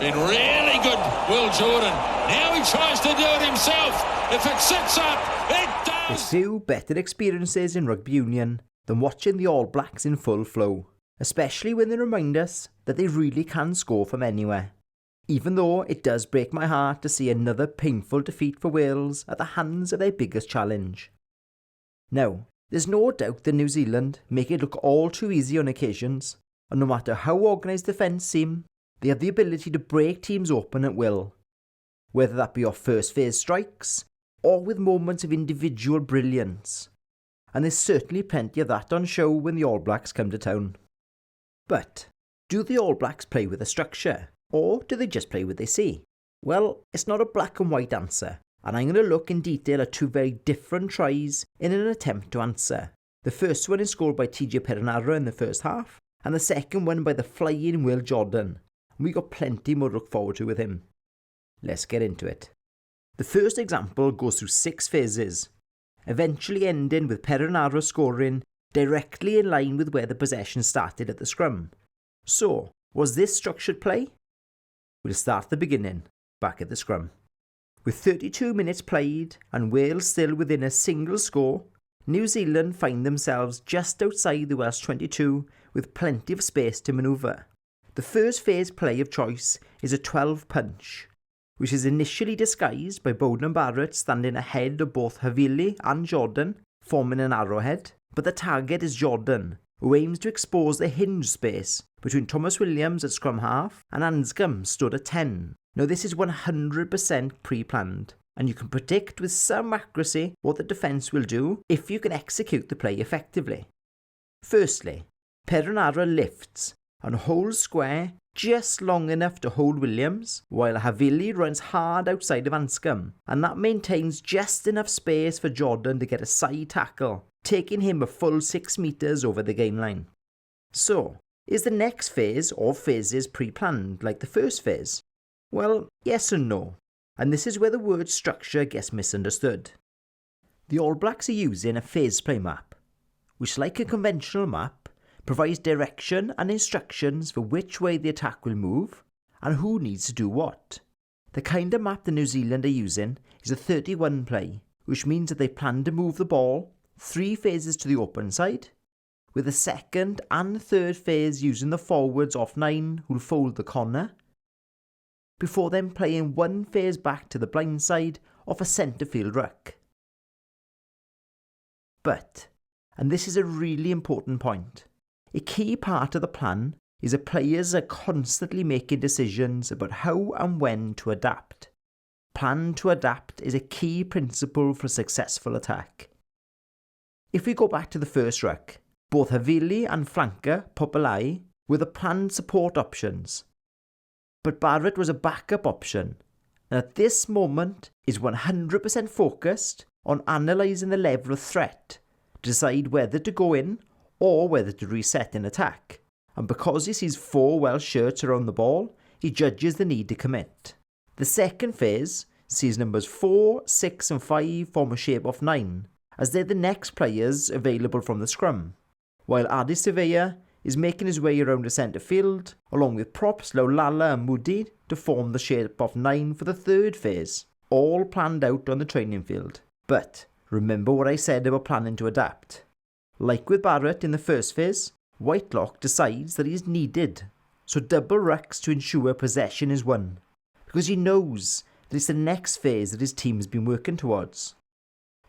Been really good, Will Jordan. Now he tries to do it himself. If it sits up, it does. There's few better experiences in rugby union than watching the All Blacks in full flow, especially when they remind us that they really can score from anywhere. Even though it does break my heart to see another painful defeat for Wales at the hands of their biggest challenge. Now, there's no doubt that New Zealand make it look all too easy on occasions, and no matter how organised defence seem, they have the ability to break teams open at will, whether that be off first phase strikes or with moments of individual brilliance. And there's certainly plenty of that on show when the All Blacks come to town. But do the All Blacks play with a structure, or do they just play what they see? Well, it's not a black and white answer, and I'm going to look in detail at two very different tries in an attempt to answer. The first one is scored by TJ Perenara in the first half, and the second one by the flying Will Jordan. We got plenty more to look forward to with him. Let's get into it. The first example goes through 6 phases, eventually ending with Perenara scoring directly in line with where the possession started at the scrum. So, was this structured play? We'll start at the beginning, back at the scrum. With 32 minutes played and Wales still within a single score, New Zealand find themselves just outside the Welsh 22 with plenty of space to manoeuvre. The first phase play of choice is a 12 punch, which is initially disguised by Bowden and Barrett standing ahead of both Havili and Jordan, forming an arrowhead, but the target is Jordan, who aims to expose the hinge space between Thomas Williams at scrum half and Anscombe stood at 10. Now this is 100% pre-planned, and you can predict with some accuracy what the defence will do if you can execute the play effectively. Firstly, Perenara lifts and holds square just long enough to hold Williams, while Havili runs hard outside of Anscombe, and that maintains just enough space for Jordan to get a side tackle, taking him a full 6 metres over the game line. So, is the next phase or phases pre-planned like the first phase? Well, yes and no, and this is where the word structure gets misunderstood. The All Blacks are using a phase play map, which, like a conventional map, provides direction and instructions for which way the attack will move and who needs to do what. The kind of map the New Zealand are using is a 31 play, which means that they plan to move the ball 3 phases to the open side, with the second and third phase using the forwards off 9 who'll fold the corner, before then playing 1 phase back to the blind side off a centre field ruck. But, and this is a really important point, a key part of the plan is that players are constantly making decisions about how and when to adapt. Plan to adapt is a key principle for a successful attack. If we go back to the first ruck, both Havili and flanker Popolai were the planned support options, but Barrett was a backup option, and at this moment is 100% focused on analysing the level of threat to decide whether to go in or whether to reset in attack, and because he sees 4 Welsh shirts around the ball, he judges the need to commit. The second phase sees numbers 4, 6 and 5 form a shape of 9, as they're the next players available from the scrum, while Adi Surveyor is making his way around the centre field, along with props Laulala and Moody to form the shape of 9 for the third phase, all planned out on the training field. But remember what I said about planning to adapt. Like with Barrett in the first phase, Whitelock decides that he is needed, so double rucks to ensure possession is won, because he knows that it's the next phase that his team's been working towards.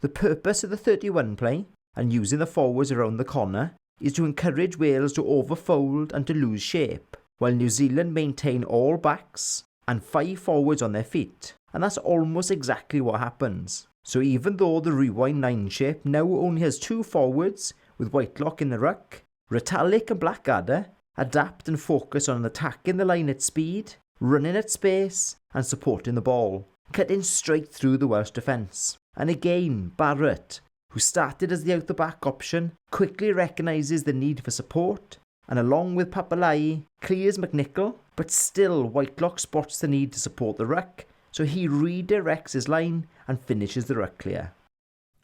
The purpose of the 31 play, and using the forwards around the corner, is to encourage Wales to overfold and to lose shape, while New Zealand maintain all backs and 5 forwards on their feet, and that's almost exactly what happens. So even though the rewind 9 shape now only has 2 forwards with Whitelock in the ruck, Retallick and Blackadder adapt and focus on attacking the line at speed, running at space and supporting the ball, cutting straight through the Welsh defence. And again, Barrett, who started as the out-the-back option, quickly recognises the need for support, and along with Papalai, clears McNichol, but still Whitelock spots the need to support the ruck, so he redirects his line and finishes the ruck clear.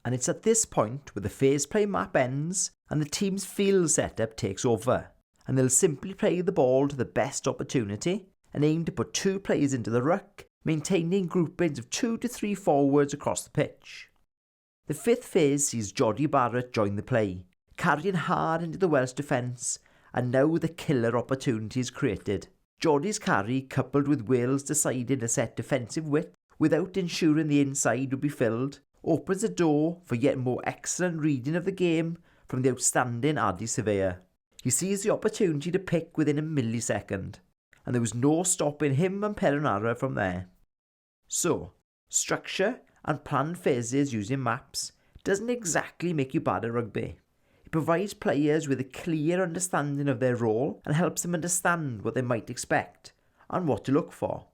And it's at this point where the phase play map ends and the team's field setup takes over, and they'll simply play the ball to the best opportunity and aim to put 2 players into the ruck, maintaining groupings of 2 to 3 forwards across the pitch. The 5th phase sees Jody Barrett join the play, carrying hard into the Welsh defence, and now the killer opportunity is created. Jody's carry, coupled with Wales deciding to set defensive width without ensuring the inside would be filled, opens the door for yet more excellent reading of the game from the outstanding Adi Surveyor. He sees the opportunity to pick within a millisecond, and there was no stopping him and Perenara from there. So, structure and planned phases using maps doesn't exactly make you bad at rugby. It provides players with a clear understanding of their role and helps them understand what they might expect and what to look for.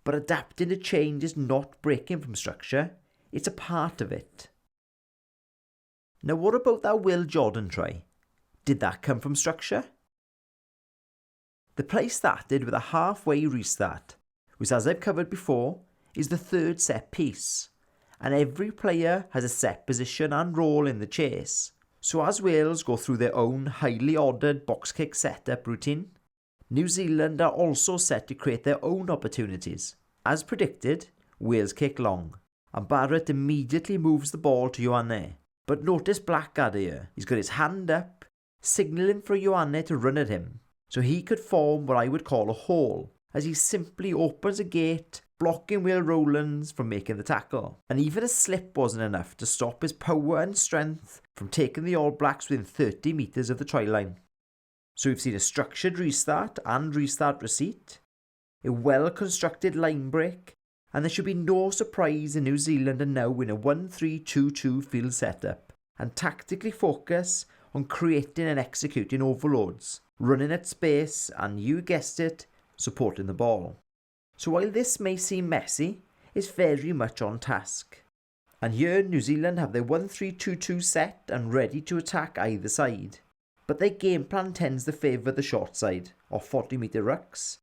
But adapting to change is not breaking from structure, it's a part of it. Now what about that Will Jordan try? Did that come from structure? The play started with a halfway restart, which, as I've covered before, is the 3rd set piece, and every player has a set position and role in the chase. So as Wales go through their own highly ordered box kick setup routine, New Zealand are also set to create their own opportunities. As predicted, Wales kick long, and Barrett immediately moves the ball to Ioane. But notice Blackadder here, he's got his hand up, signalling for Ioane to run at him, so he could form what I would call a hole, as he simply opens a gate, blocking Will Rowlands from making the tackle. And even a slip wasn't enough to stop his power and strength from taking the All Blacks within 30 metres of the try line. So we've seen a structured restart and restart receipt, a well-constructed line break, and there should be no surprise in New Zealand are now in a 1-3-2-2 field setup and tactically focus on creating and executing overloads, running at space and, you guessed it, supporting the ball. So while this may seem messy, it's very much on task. And here New Zealand have their 1-3-2-2 set and ready to attack either side. But their game plan tends to favour the short side, or 40-metre rucks,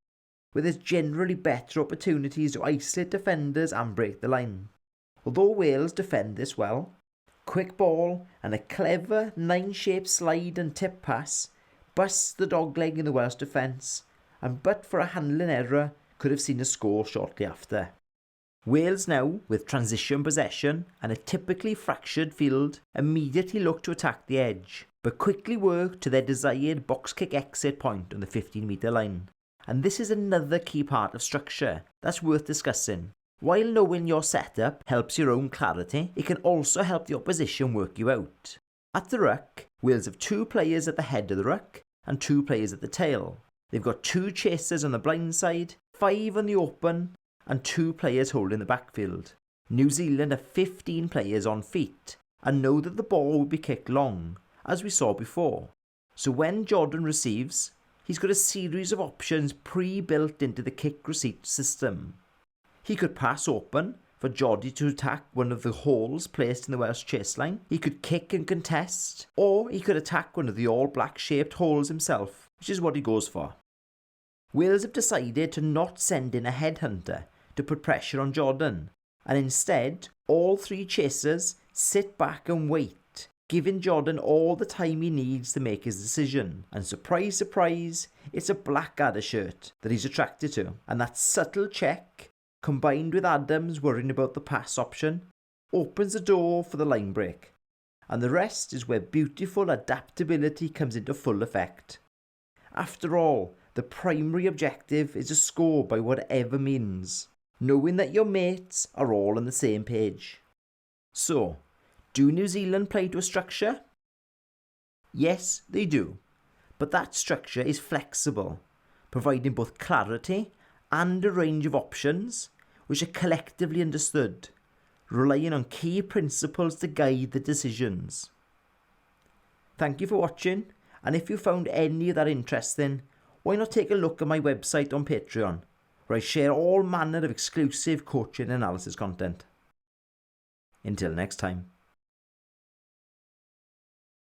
where there's generally better opportunities to isolate defenders and break the line. Although Wales defend this well, quick ball and a clever 9-shaped slide and tip pass busts the dogleg in the Welsh defence, and but for a handling error could have seen a score shortly after. Wales now, with transition possession and a typically fractured field, immediately look to attack the edge, but quickly work to their desired box kick exit point on the 15-metre line. And this is another key part of structure that's worth discussing. While knowing your setup helps your own clarity, it can also help the opposition work you out. At the ruck, Wales have 2 players at the head of the ruck and 2 players at the tail. They've got 2 chasers on the blind side, 5 on the open, and 2 players holding the backfield. New Zealand have 15 players on feet and know that the ball will be kicked long, as we saw before. So when Jordan receives, he's got a series of options pre-built into the kick receipt system. He could pass open for Jody to attack one of the holes placed in the Welsh chase line. He could kick and contest, or he could attack one of the all-black shaped holes himself, which is what he goes for. Wales have decided to not send in a headhunter to put pressure on Jordan, and instead all 3 chasers sit back and wait, giving Jordan all the time he needs to make his decision. And surprise, surprise, it's a Blackadder shirt that he's attracted to, and that subtle check, combined with Adams worrying about the pass option, opens the door for the line break. And the rest is where beautiful adaptability comes into full effect. After all, the primary objective is to score by whatever means, knowing that your mates are all on the same page. So, do New Zealand play to a structure? Yes, they do, but that structure is flexible, providing both clarity and a range of options which are collectively understood, relying on key principles to guide the decisions. Thank you for watching, and if you found any of that interesting, why not take a look at my website on Patreon, where I share all manner of exclusive coaching and analysis content. Until next time.